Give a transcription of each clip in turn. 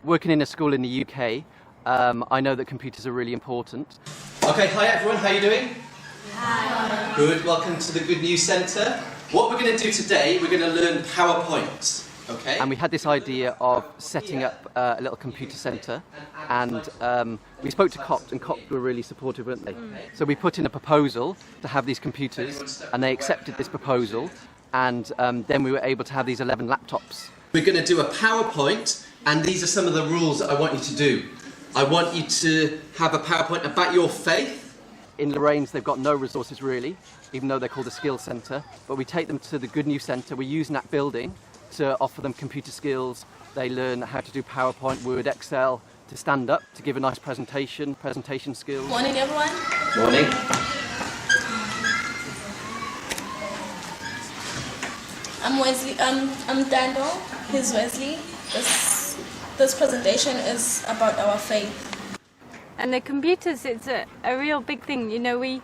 Working in a school in the UK, I know that computers are really important. Okay, hi everyone, how are you doing? Hi. Good, welcome to the Good News Centre. What we're going to do today, we're going to learn PowerPoint. Okay. And we had this idea of setting up a little computer centre, and we spoke to COPT, and COPT were really supportive, weren't they? So we put in a proposal to have these computers, and they accepted this proposal, and then we were able to have these 11 laptops. We're going to do a PowerPoint, and these are some of the rules that I want you to do. I want you to have a PowerPoint about your faith. In Lorraine's, they've got no resources really, even though they're called a skills centre, but we take them to the Good News Centre. We're using that building to offer them computer skills. They learn how to do PowerPoint, Word, Excel, to stand up, to give a nice presentation skills. Morning, everyone. Morning. I'm Wesley. I'm Daniel. He's Wesley. This presentation is about our faith. And the computers, it's a real big thing. You know, we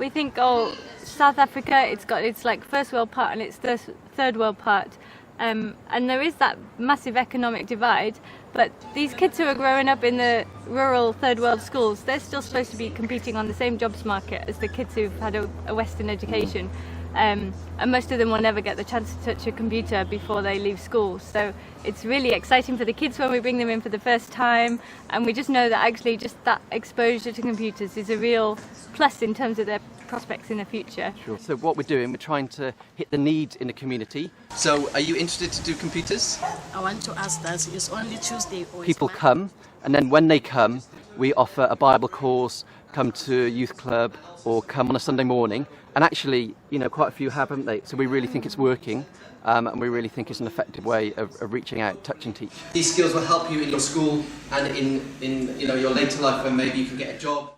think, oh, South Africa, it's like first world part and it's the third world part. And there is that massive economic divide, but these kids who are growing up in the rural third world schools, they're still supposed to be competing on the same jobs market as the kids who've had a Western education. And most of them will never get the chance to touch a computer before they leave school. So it's really exciting for the kids when we bring them in for the first time, and we just know that actually just that exposure to computers is a real plus in terms of their prospects in the future. Sure. So what we're doing, we're trying to hit the need in the community. So are you interested to do computers? I want to ask that it's only Tuesday or people come, and then when they come, we offer a Bible course, come to a youth club, or come on a Sunday morning. And actually, you know, quite a few have, haven't they? So we really think it's working, and we really think it's an effective way of reaching out, touch and teach. These skills will help you in your school and in you know, your later life when maybe you can get a job.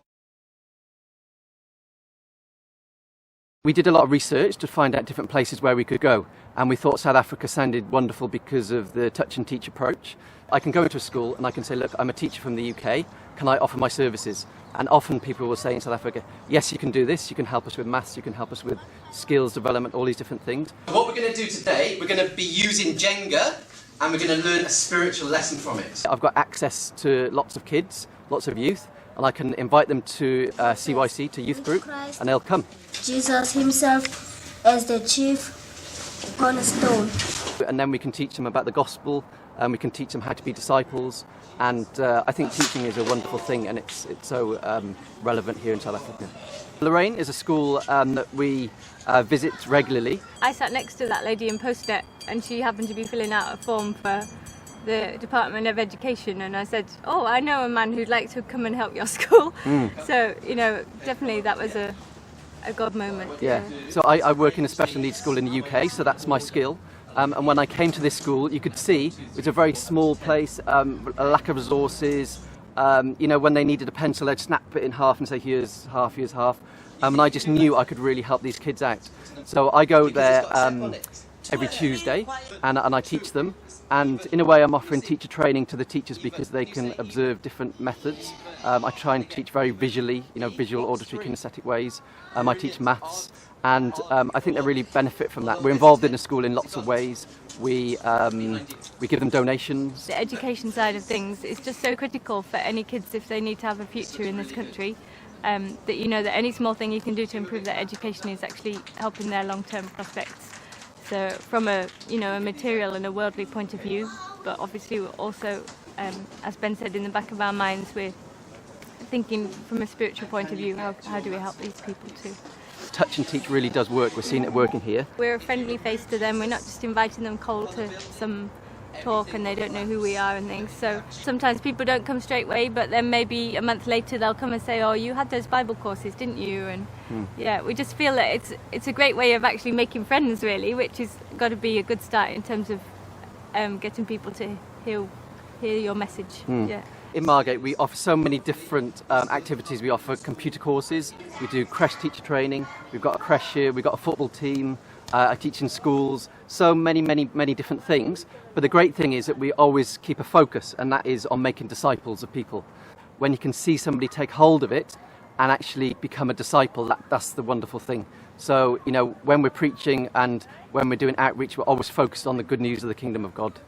We did a lot of research to find out different places where we could go, and we thought South Africa sounded wonderful because of the touch and teach approach. I can go into a school and I can say, look, I'm a teacher from the UK, can I offer my services? And often people will say in South Africa, yes, you can do this, you can help us with maths, you can help us with skills development, all these different things. What we're going to do today, we're going to be using Jenga, and we're going to learn a spiritual lesson from it. I've got access to lots of kids, lots of youth, and I can invite them to CYC, to youth group, and they'll come. Jesus himself as the chief cornerstone. And then we can teach them about the gospel, and we can teach them how to be disciples, and I think teaching is a wonderful thing, and it's so relevant here in South Africa. Lorraine is a school that we visit regularly. I sat next to that lady in Postnet, and she happened to be filling out a form for the Department of Education, and I said, oh, I know a man who'd like to come and help your school. So, you know, definitely that was a God moment. Yeah. So I work in a special needs school in the UK, so that's my skill. And when I came to this school, you could see it's a very small place, a lack of resources. You know, when they needed a pencil, they'd snap it in half and say, here's half, here's half. And I just knew I could really help these kids out. So I go there every Tuesday, and I teach them. And in a way, I'm offering teacher training to the teachers because they can observe different methods. I try and teach very visually, you know, visual, auditory, kinesthetic ways. I teach maths, and I think they really benefit from that. We're involved in the school in lots of ways. We give them donations. The education side of things is just so critical for any kids if they need to have a future in this country. That you know that any small thing you can do to improve their education is actually helping their long-term prospects. So from a material and a worldly point of view, but obviously we're also, as Ben said, in the back of our minds, we're thinking from a spiritual point of view, how do we help these people too? Touch and teach really does work. We're seeing it working here. We're a friendly face to them. We're not just inviting them cold to some talk and they don't know who we are and things. So sometimes people don't come straight away, but then maybe a month later they'll come and say, oh, you had those Bible courses, didn't you? And yeah, we just feel that it's a great way of actually making friends, really, which has got to be a good start in terms of getting people to hear your message. Yeah. In Margate, we offer so many different activities. We offer computer courses, we do creche teacher training, we've got a creche here, we've got a football team, I teach in schools, so many different things. But the great thing is that we always keep a focus, and that is on making disciples of people. When you can see somebody take hold of it and actually become a disciple, that's the wonderful thing. So, you know, when we're preaching and when we're doing outreach, we're always focused on the good news of the kingdom of God.